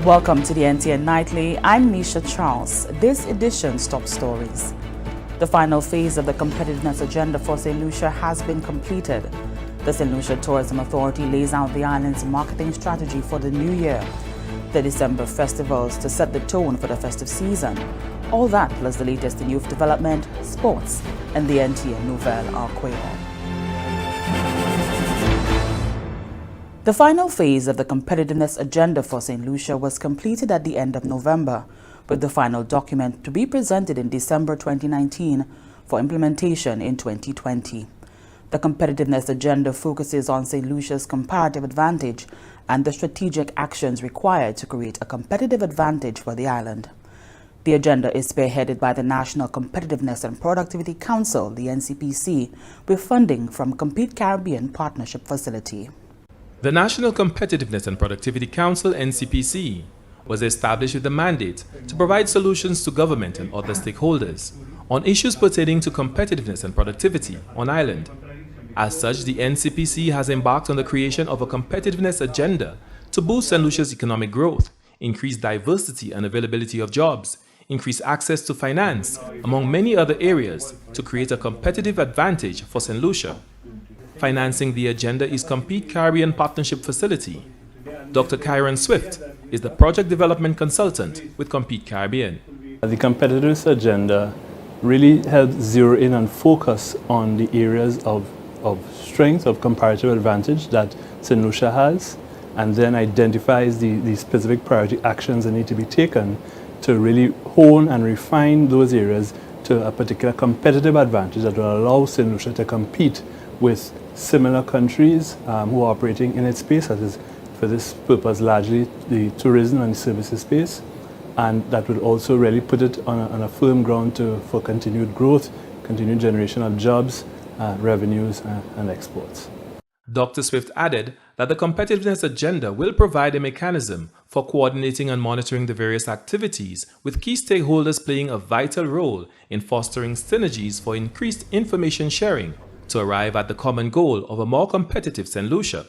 Welcome to the NTN Nightly. I'm Nisha Charles. This edition's top stories. The final phase of the Competitiveness Agenda for St Lucia has been completed. The St Lucia Tourism Authority lays out the island's marketing strategy for the new year. The December festivals to set the tone for the festive season. All that plus the latest in youth development, sports, and the NTN Nouvelle are Creole. The final phase of the Competitiveness Agenda for St Lucia was completed at the end of November, with the final document to be presented in December 2019 for implementation in 2020. The Competitiveness Agenda focuses on St Lucia's comparative advantage and the strategic actions required to create a competitive advantage for the island. The agenda is spearheaded by the National Competitiveness and Productivity Council, the NCPC, with funding from Compete Caribbean Partnership Facility. The National Competitiveness and Productivity Council, NCPC, was established with the mandate to provide solutions to government and other stakeholders on issues pertaining to competitiveness and productivity on island. As such, the NCPC has embarked on the creation of a competitiveness agenda to boost St Lucia's economic growth, increase diversity and availability of jobs, increase access to finance, among many other areas, to create a competitive advantage for St Lucia. Financing the agenda is Compete Caribbean Partnership Facility. Dr. Kyron Swift is the project development consultant with Compete Caribbean. The Competitiveness Agenda really helps zero in and focus on the areas of strength, of comparative advantage that St. Lucia has, and then identifies the specific priority actions that need to be taken to really hone and refine those areas to a particular competitive advantage that will allow St. Lucia to compete with similar countries who are operating in its space, that is for this purpose largely the tourism and services space, and that would also really put it on a firm ground for continued growth, continued generation of jobs, revenues and exports. Dr. Swift added that the Competitiveness Agenda will provide a mechanism for coordinating and monitoring the various activities, with key stakeholders playing a vital role in fostering synergies for increased information sharing to arrive at the common goal of a more competitive St. Lucia.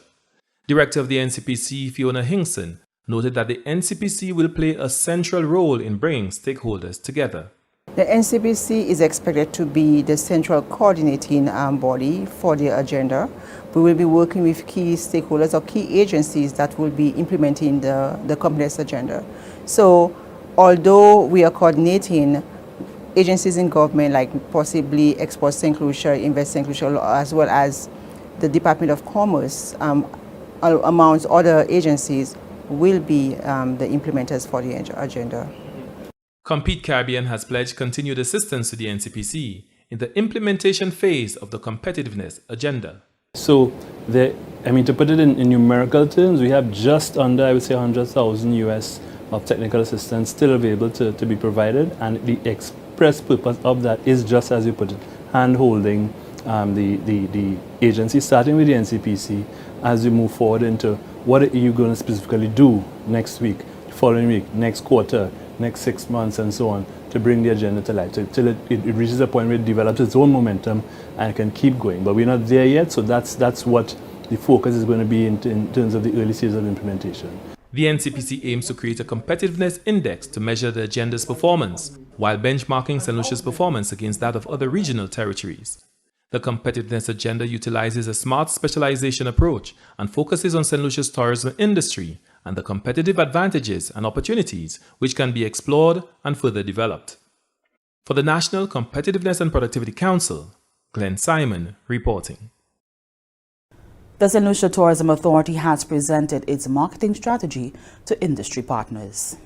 Director of the NCPC, Fiona Hinkson, noted that the NCPC will play a central role in bringing stakeholders together. The NCPC is expected to be the central coordinating body for the agenda. We will be working with key stakeholders or key agencies that will be implementing the competitiveness agenda. So although we are coordinating agencies in government like possibly Export St. Lucia, Invest St. Lucia, as well as the Department of Commerce, amongst other agencies, will be the implementers for the agenda. Compete Caribbean has pledged continued assistance to the NCPC in the implementation phase of the Competitiveness Agenda. So, to put it in numerical terms, we have just under, I would say, 100,000 US of technical assistance still available to be provided, and the express purpose of that is, just as you put it, hand-holding the agency, starting with the NCPC, as we move forward into what are you going to specifically do next week, following week, next quarter, next 6 months, and so on, to bring the agenda to life, till it reaches a point where it develops its own momentum and can keep going. But we're not there yet, so that's what the focus is going to be in terms of the early stages of implementation. The NCPC aims to create a competitiveness index to measure the agenda's performance, while benchmarking St. Lucia's performance against that of other regional territories. The Competitiveness Agenda utilizes a smart specialization approach and focuses on St. Lucia's tourism industry and the competitive advantages and opportunities which can be explored and further developed. For the National Competitiveness and Productivity Council, Glenn Simon reporting. The St Lucia Tourism Authority has presented its marketing strategy to industry partners.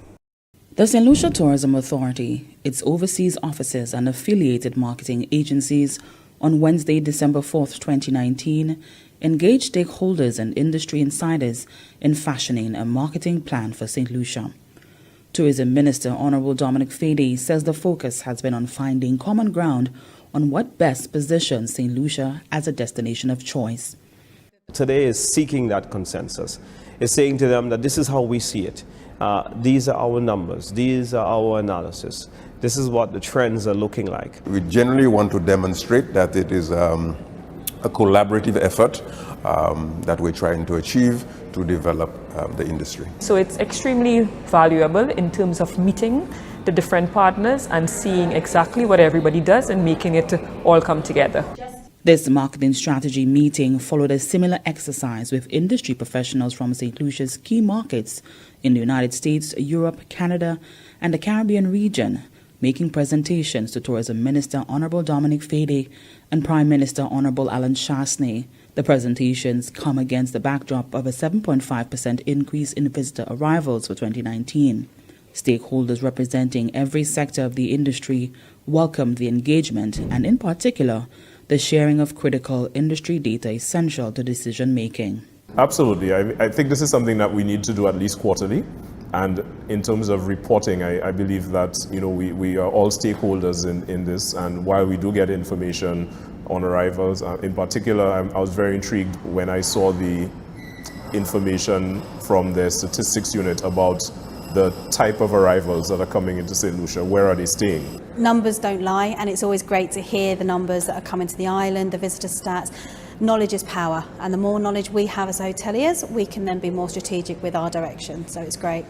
The St Lucia Tourism Authority, its overseas offices and affiliated marketing agencies on Wednesday, December 4th, 2019, engaged stakeholders and industry insiders in fashioning a marketing plan for St. Lucia. Tourism Minister Honorable Dominic Fede says the focus has been on finding common ground on what best positions St. Lucia as a destination of choice. Today is seeking that consensus. It's saying to them that this is how we see it. These are our numbers. These are our analysis. This is what the trends are looking like. We generally want to demonstrate that it is a collaborative effort that we're trying to achieve to develop the industry. So it's extremely valuable in terms of meeting the different partners and seeing exactly what everybody does and making it all come together. This marketing strategy meeting followed a similar exercise with industry professionals from St. Lucia's key markets in the United States, Europe, Canada, and the Caribbean region, making presentations to Tourism Minister Honorable Dominic Fede and Prime Minister Honorable Alan Chastanet. The presentations come against the backdrop of a 7.5% increase in visitor arrivals for 2019. Stakeholders representing every sector of the industry welcomed the engagement and, in particular, the sharing of critical industry data essential to decision making. Absolutely. I think this is something that we need to do at least quarterly. And in terms of reporting, I believe that we are all stakeholders in this. And while we do get information on arrivals, in particular, I was very intrigued when I saw the information from the statistics unit about the type of arrivals that are coming into St. Lucia. Where are they staying? Numbers don't lie, and it's always great to hear the numbers that are coming to the island, the visitor stats. Knowledge is power, and the more knowledge we have as hoteliers, we can then be more strategic with our direction, so it's great.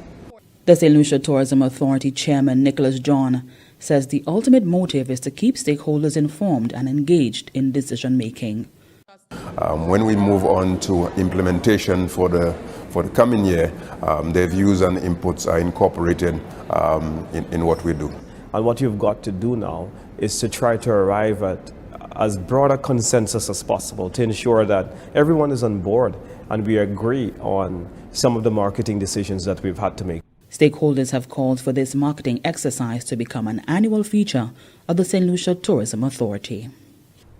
The St. Lucia Tourism Authority Chairman Nicholas John says the ultimate motive is to keep stakeholders informed and engaged in decision making. When we move on to implementation for the coming year, their views and inputs are incorporated in what we do. And what you've got to do now is to try to arrive at as broad a consensus as possible to ensure that everyone is on board and we agree on some of the marketing decisions that we've had to make. Stakeholders have called for this marketing exercise to become an annual feature of the St. Lucia Tourism Authority.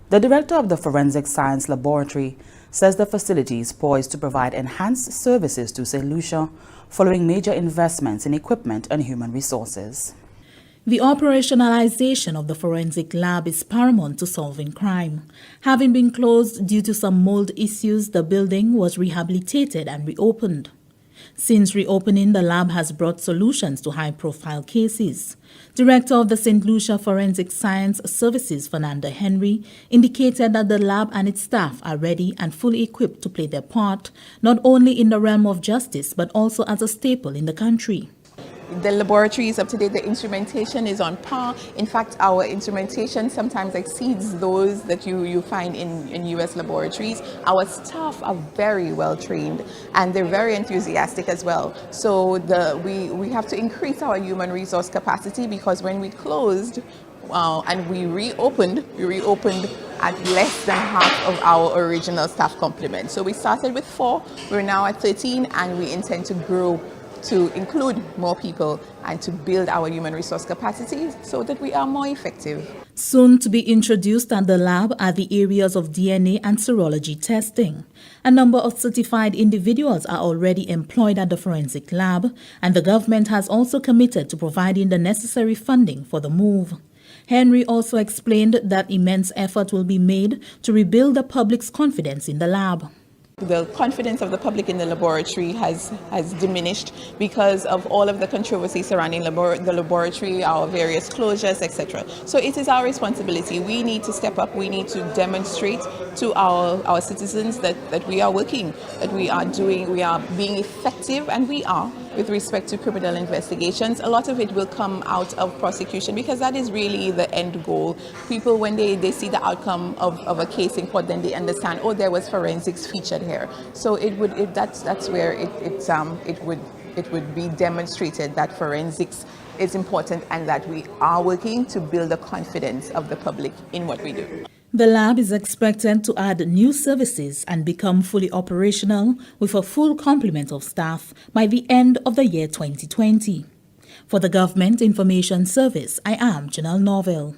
The director of the Forensic Science Laboratory says the facility is poised to provide enhanced services to St. Lucia following major investments in equipment and human resources. The operationalization of the forensic lab is paramount to solving crime. Having been closed due to some mold issues, the building was rehabilitated and reopened. Since reopening, the lab has brought solutions to high-profile cases. Director of the St. Lucia Forensic Science Services, Fernanda Henry, indicated that the lab and its staff are ready and fully equipped to play their part, not only in the realm of justice, but also as a staple in the country. The laboratory is up to date, the instrumentation is on par. In fact, our instrumentation sometimes exceeds those that you find in US laboratories. Our staff are very well trained and they're very enthusiastic as well. So we have to increase our human resource capacity because when we closed and we reopened at less than half of our original staff complement. So we started with 4, we're now at 13, and we intend to grow to include more people and to build our human resource capacity so that we are more effective. Soon to be introduced at the lab are the areas of DNA and serology testing. A number of certified individuals are already employed at the forensic lab, and the government has also committed to providing the necessary funding for the move. Henry also explained that immense effort will be made to rebuild the public's confidence in the lab. The confidence of the public in the laboratory has diminished because of all of the controversy surrounding the laboratory, our various closures, etc. So it is our responsibility. We need to step up. We need to demonstrate to our citizens that we are working, that we are being effective, and we are with respect to criminal investigations. A lot of it will come out of prosecution because that is really the end goal. People, when they see the outcome of a case in court, then they understand, oh, there was forensics featured here. So that's where it would be demonstrated that forensics is important and that we are working to build the confidence of the public in what we do. The lab is expected to add new services and become fully operational with a full complement of staff by the end of the year 2020. For the Government Information Service, I am Janelle Norville.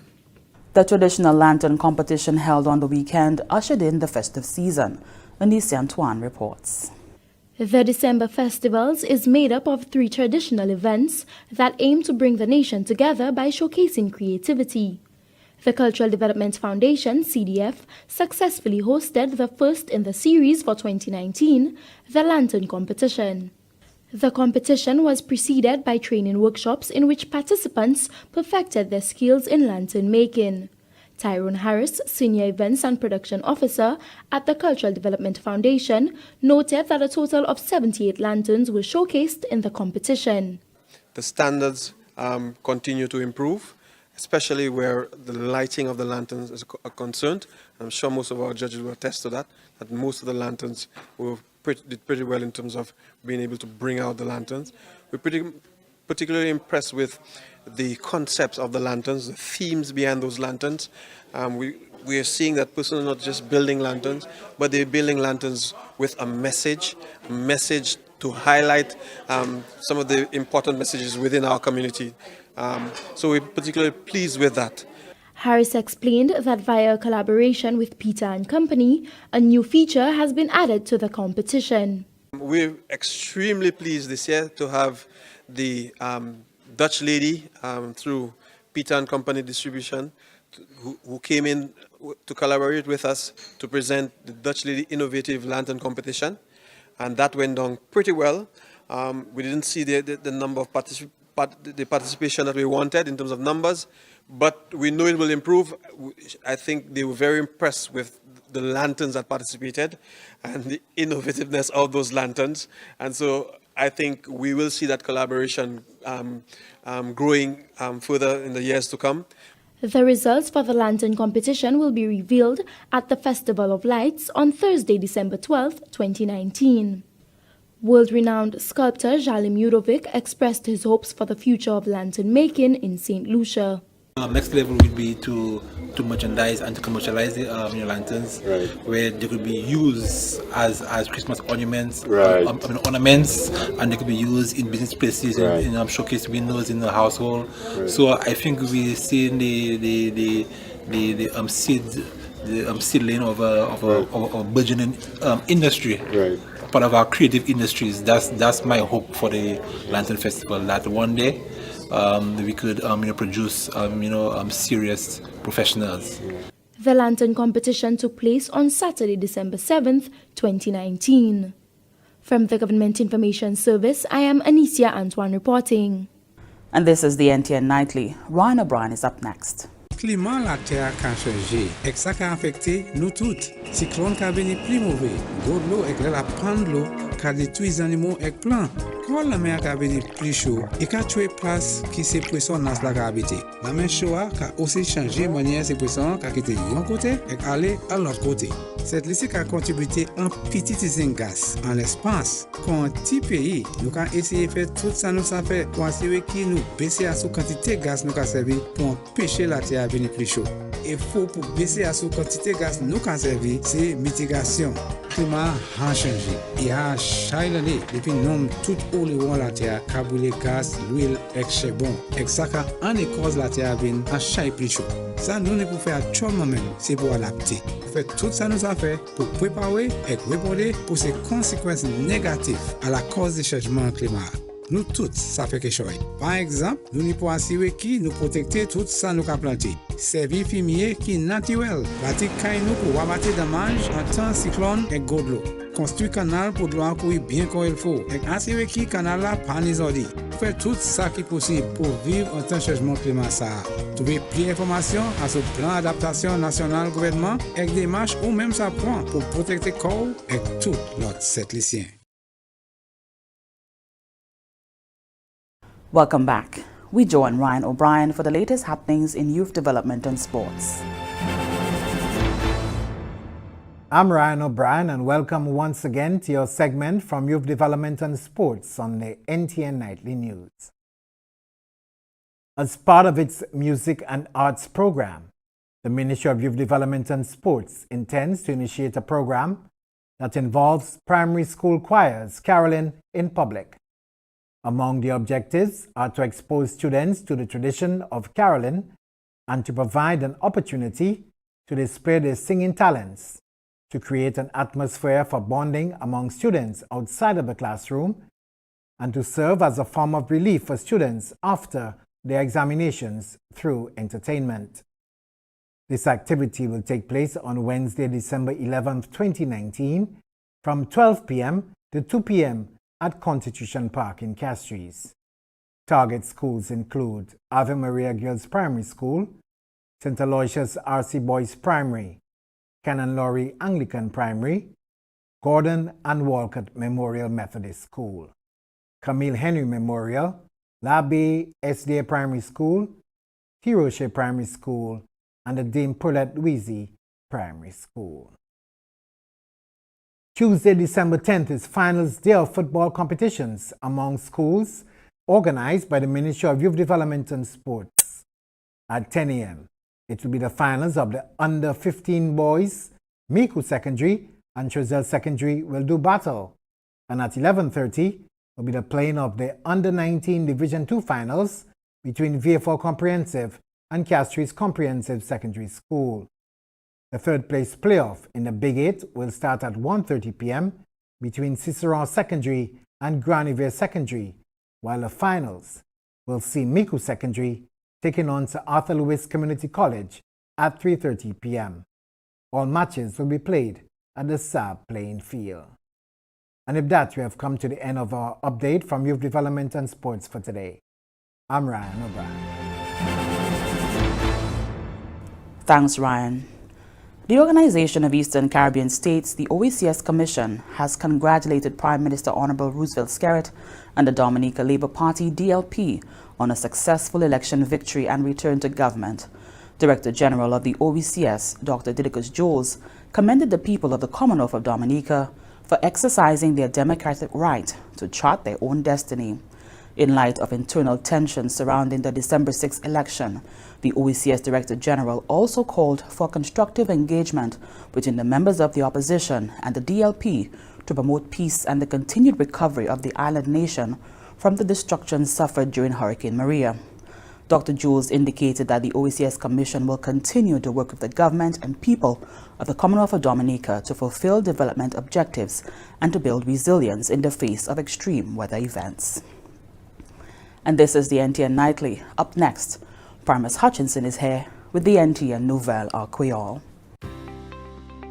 The traditional lantern competition held on the weekend ushered in the festive season. Lucia NTN reports. The December Festivals is made up of 3 traditional events that aim to bring the nation together by showcasing creativity. The Cultural Development Foundation, CDF, successfully hosted the first in the series for 2019, the Lantern Competition. The competition was preceded by training workshops in which participants perfected their skills in lantern making. Tyrone Harris, Senior Events and Production Officer at the Cultural Development Foundation, noted that a total of 78 lanterns were showcased in the competition. The standards continue to improve, especially where the lighting of the lanterns is concerned. I'm sure most of our judges will attest to that most of the lanterns did pretty well in terms of being able to bring out the lanterns. We're particularly impressed with the concepts of the lanterns, the themes behind those lanterns. We are seeing that persons are not just building lanterns, but they're building lanterns with a message to highlight some of the important messages within our community. So we're particularly pleased with that. Harris explained that via a collaboration with Peter & Company, a new feature has been added to the competition. We're extremely pleased this year to have the Dutch lady through Peter & Company Distribution who came in to collaborate with us to present the Dutch Lady Innovative Lantern Competition, and that went down pretty well. We didn't see the number of the participation that we wanted in terms of numbers, but we know it will improve. I think they were very impressed with the lanterns that participated and the innovativeness of those lanterns, and so I think we will see that collaboration growing further in the years to come. The results for the lantern competition will be revealed at the Festival of Lights on Thursday, December 12, 2019. World-renowned sculptor Jalim Judovic expressed his hopes for the future of lantern making in St. Lucia. Next level would be to merchandise and to commercialize the lanterns, where they could be used as Christmas ornaments, ornaments, and they could be used in business places, in showcase windows in the household. So I think we see the seed lane of a burgeoning industry. Part of our creative industries. That's my hope for the Lantern Festival, that one day we could produce serious professionals. The lantern competition took place on Saturday, December 7th, 2019. From the Government Information Service, I am Anicia Antoine reporting. And this is the NTN Nightly. Ryan O'Brien is up next. Climat la terre ka changé, et ça ka affecté nous toutes. Cyclone ka venu plus mauvais, gros de l'eau et la panne de l'eau ka détruit les animaux et plants. Quand la mer ka venu plus chaud, et ka tué place qui ces poissons nas la ka habité. La mer chaude ka aussi changé manière ces poissons ka quitter d'un côté et aller à l'autre côté. Cette liste a contribué en petit gaz en l'espace. Quand un petit pays, nous avons essayé de faire tout ça nous a fait pour assurer que nous baisser à sous quantité de gaz nous a servi pour empêcher la terre à venir plus chaud. Et faut pour baisser à sous quantité de gaz nous a servi, c'est mitigation. Le climat a changé. Il a chaque année, depuis nous tout haut le vent la terre, brûler gaz, l'huile et charbon. Et ça en cause la terre à venir à chaque plus chaud. Ça nous ne pouvons faire tout même, c'est pour adapter. Fait tout ça nous a fait pour préparer et répondre pour ces conséquences négatives à la cause du changement climatique. Nous tous, ça fait quelque chose. Par exemple, nous ne pouvons assurer qui nous protecter tout ça nous a planté. Servir fumier qui est naturel. Bâtir caille nous pour abattre dommages en temps cyclone et gros de l'eau. Construire canal pour de l'eau courir bien comme il faut. Et assurer qui canal là pas désordre. Faire tout ça qui est possible pour vivre en temps de changement climatique. Trouver plus d'informations à ce plan d'adaptation national gouvernement et des démarches ou même ça prend pour protéger le corps et tout l'autre Saint-Lucien. Welcome back. We join Ryan O'Brien for the latest happenings in youth development and sports. I'm Ryan O'Brien and welcome once again to your segment from Youth Development and Sports on the NTN Nightly News. As part of its music and arts program, the Ministry of Youth Development and Sports intends to initiate a program that involves primary school choirs caroling in public. Among the objectives are to expose students to the tradition of caroling and to provide an opportunity to display their singing talents, to create an atmosphere for bonding among students outside of the classroom, and to serve as a form of relief for students after their examinations through entertainment. This activity will take place on Wednesday, December 11, 2019, from 12 p.m. to 2 p.m. at Constitution Park in Castries. Target schools include Ave Maria Girls Primary School, St Aloysius RC Boys Primary, Canon Laurie Anglican Primary, Gordon and Walcott Memorial Methodist School, Camille Henry Memorial, L'Abbé SDA Primary School, Hiroche Primary School, and the Dame Paulette Louise Primary School. Tuesday, December 10th is finals day of football competitions among schools organized by the Ministry of Youth Development and Sports. At 10 a.m., it will be the finals of the under 15 boys. Miku Secondary and Choiseul Secondary will do battle. And at 11:30 will be the playing of the under 19 Division 2 finals between VF4 Comprehensive and Castries Comprehensive Secondary School. The third place playoff in the Big 8 will start at 1:30 p.m. between Ciceron Secondary and Granivier Secondary, while the finals will see Miku Secondary taking on Sir Arthur Lewis Community College at 3:30 p.m. All matches will be played at the Saab playing field. And with that, we have come to the end of our update from Youth Development and Sports for today. I'm Ryan O'Brien. Thanks, Ryan. The Organization of Eastern Caribbean States, the OECS Commission, has congratulated Prime Minister Honorable Roosevelt Skerrit and the Dominica Labour Party, DLP, on a successful election victory and return to government. Director General of the OECS, Dr. Didicus Jones, commended the people of the Commonwealth of Dominica for exercising their democratic right to chart their own destiny. In light of internal tensions surrounding the December 6 election, the OECS Director General also called for constructive engagement between the members of the opposition and the DLP to promote peace and the continued recovery of the island nation from the destruction suffered during Hurricane Maria. Dr. Jules indicated that the OECS Commission will continue to work with the government and people of the Commonwealth of Dominica to fulfill development objectives and to build resilience in the face of extreme weather events. And this is the NTN Nightly. Up next, Primus Hutchinson is here with the NTN Nouvelle au Creole.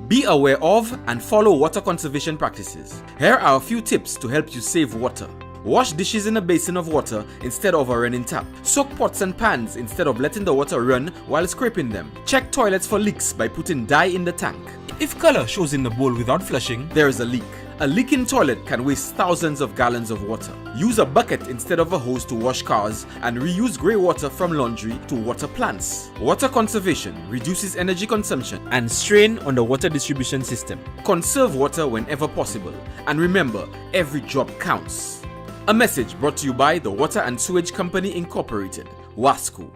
Be aware of and follow water conservation practices. Here are a few tips to help you save water. Wash dishes in a basin of water instead of a running tap. Soak pots and pans instead of letting the water run while scraping them. Check toilets for leaks by putting dye in the tank. If color shows in the bowl without flushing, there is a leak. A leaking toilet can waste thousands of gallons of water. Use a bucket instead of a hose to wash cars and reuse grey water from laundry to water plants. Water conservation reduces energy consumption and strain on the water distribution system. Conserve water whenever possible. And remember, every drop counts. A message brought to you by the Water and Sewage Company Incorporated, WASCO.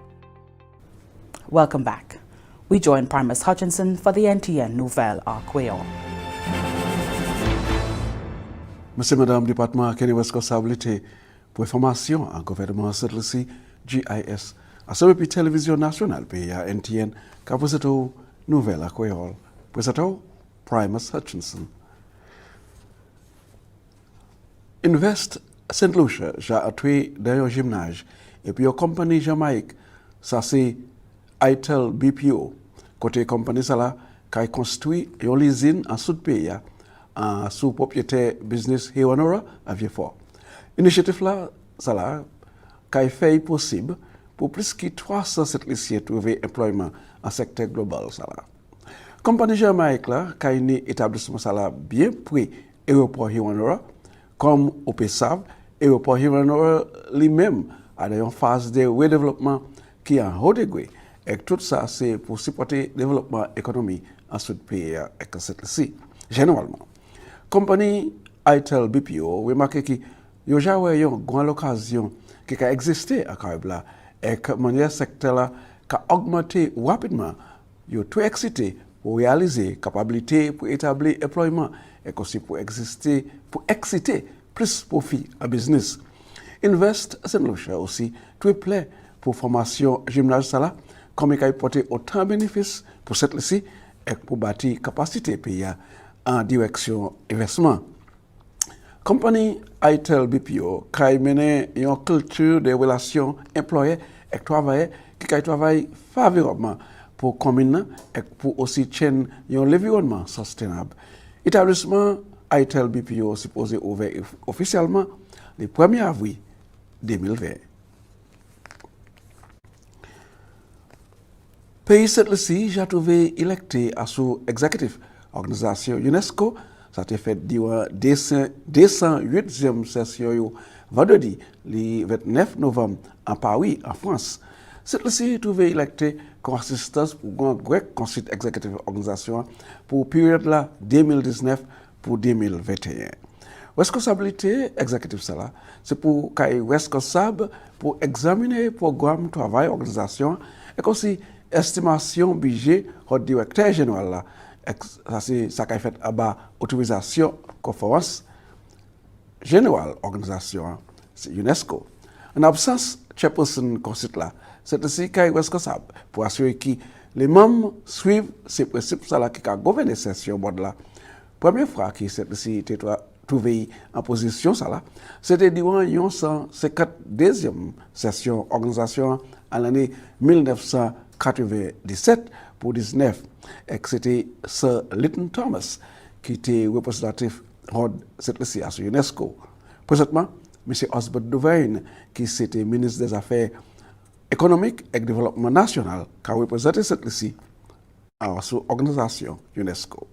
Welcome back. We join Primus Hutchinson for the NTN Nouvelle au Creole. Monsieur, Madame, Département qui est responsabilité pour information en gouvernement St Lucia GIS. À ce depuis télévision nationale pays à NTN, qu'a présenté Nouvelle au Creole. Présenté Primus Hutchinson. Invest St Lucia j'ai attré dans un gymnase et puis une compagnie Jamaïque, ça c'est ITEL BPO. Côté compagnie ça là, qui a construit une usine en sud-pays sous propriété business Hewanora à Vieux-Fort. Initiative là, ça là, qui a fait possible pour plus de 300 lycéens trouver employment en secteur global ça là. Compagnie Jamaïque là, qui a un établissement ça là bien près aéroport Hewanora, comme on peut savoir, l'aéroport Hewanora lui-même a une phase de redéveloppement qui est en haut degré. Et tout ça, c'est pour supporter le développement économique en sud-pays et en Saint-Lucie, généralement. Compagnie ITEL BPO, remarquez qu'il y a une grande occasion qui a existé à Caribla et que le secteur là a augmenté rapidement. Ils sont très excités pour réaliser capacité pour établir employement et aussi pour exciter plus profit à business. Invest St Lucia aussi très plaît pour formation gymnase ça là comme il a porté autant de bénéfices pour cette lycée et pour bâtir capacité pays en direction investissement. Compagnie ITEL BPO qui a mené une culture de relations employés et travailleurs qui travaille favorablement pour commune et pour aussi chaîne un environnement sustainable. Établissement ITEL BPO supposé ouvert officiellement le 1er avril 2020. Pays St Lucia j'ai trouvé électé à sous exécutif organisation UNESCO ça a fait durant 208e session vendredi le 29 novembre en Paris en France. St Lucia trouvé électé comme assistance pour un grec conseil exécutif organisation pour période là 2019 pour 2021. Responsabilité exécutive ça là c'est pour qu'il responsable pour examiner programme travail organisation et aussi estimation budget au directeur général là ça c'est ça qui fait à bas autorisation conférence générale organisation c'est UNESCO en absence chairperson conseil là c'est aussi qui est responsable pour assurer que les membres suivent ces principes ça là qui a gouverné session board là première fois que c'est aussi était trouvé en position ça là c'était durant une 152e session organisation à l'année 1997 pour 19 et que c'était Sir Lytton Thomas qui était représentatif de cette Lucia à UNESCO. Présentement, M. Osbert Devine qui était ministre des Affaires économiques et développement national qui a représenté cette Lucia à son organisation UNESCO.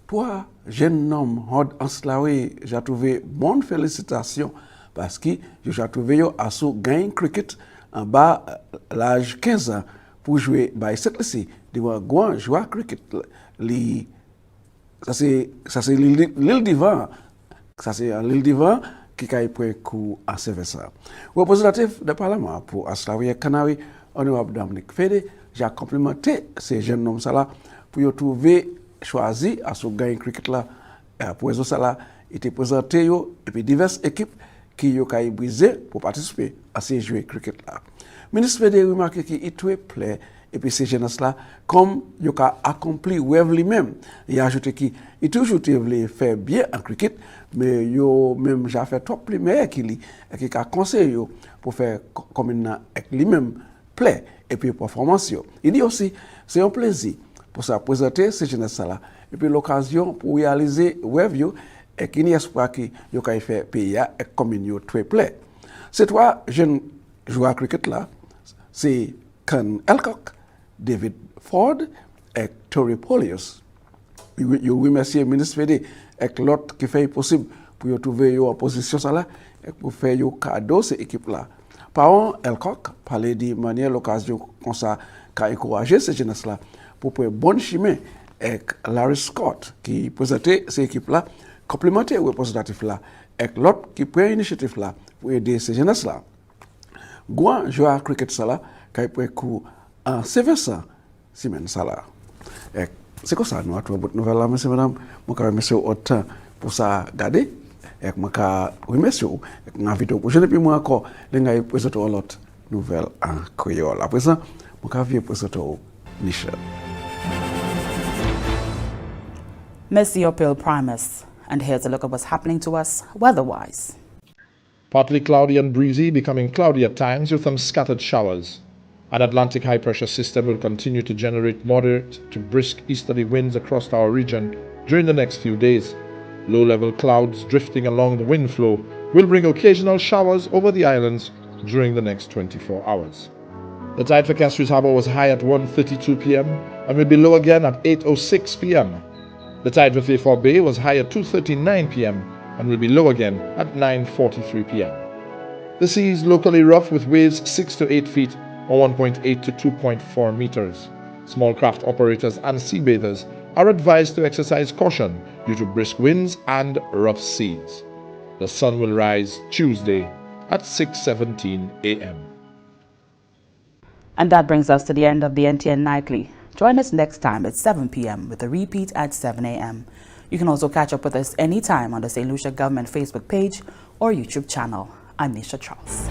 Trois jeunes hommes en Slawi, j'ai trouvé bonne félicitation parce que j'ai trouvé à ce gain cricket en bas l'âge 15 ans pour jouer by cette ici devant grand joueur cricket ça c'est l'île d'Ivan ça c'est l'île d'Ivan qui a pris coup à ce ça représentatif du parlement pour Aslawi Canary honorable Dominique Fede j'ai complimenté ces jeunes hommes ça là pour trouver choisi à ce gain cricket là pour ça là était présenté et puis diverses équipes qui ont brisé pour participer à ces jeux cricket là. Le ministre Fédé remarqué qu'il est plaît et puis ces jeunes là comme ils ont accompli rêve lui-même. Il a ajouté qu'il est toujours voulu faire bien en cricket mais yo même j'ai fait trop plus meilleur qu'il a conseillé pour faire comme lui-même plaît et puis performance. Il dit aussi c'est un plaisir pour ça présenter ces jeunes là et puis l'occasion pour réaliser rêve et qu'il y a espoir que yo kay fait pays et commune yo très plaît. Ces trois jeunes joueurs cricket là, c'est Ken Elcock, David Ford et Tory Polius. Yo remercie le ministre Fédé et l'autre qui fait possible pour trouver yo en position ça là et pour faire yo cadeau cette équipe là. Par Elcock parlait de manière l'occasion comme ça qu'a encouragé ces jeunes là pour faire bon chemin avec Larry Scott qui présentait cette équipe là complémentaire au représentatif là et l'autre qui prend l'initiative là pour aider ces jeunes là. Gouan joueur cricket ça là qui a pris coup en sévère semaine ça là. Et c'est comme ça nous avons votre nouvelle là monsieur madame moi quand monsieur autant pour ça garder et moi quand remercier et m'inviter au prochain et puis moi encore les gars présenter l'autre nouvelle en créole. À présent moi quand viens présenter au Michel. Miss the Uphill Primus. And here's a look at what's happening to us weather-wise. Partly cloudy and breezy, becoming cloudy at times with some scattered showers. An Atlantic high-pressure system will continue to generate moderate to brisk easterly winds across our region during the next few days. Low-level clouds drifting along the wind flow will bring occasional showers over the islands during the next 24 hours. The tide for Castries Harbour was high at 1:32 p.m. and will be low again at 8:06 p.m. The tide for Fairford Bay was high at 2:39 p.m. and will be low again at 9:43 p.m. The sea is locally rough with waves 6 to 8 feet or 1.8 to 2.4 meters. Small craft operators and sea bathers are advised to exercise caution due to brisk winds and rough seas. The sun will rise Tuesday at 6:17 a.m. And that brings us to the end of the NTN Nightly. Join us next time at 7 p.m. with a repeat at 7 a.m. You can also catch up with us anytime on the St. Lucia Government Facebook page or YouTube channel. I'm Nisha Charles.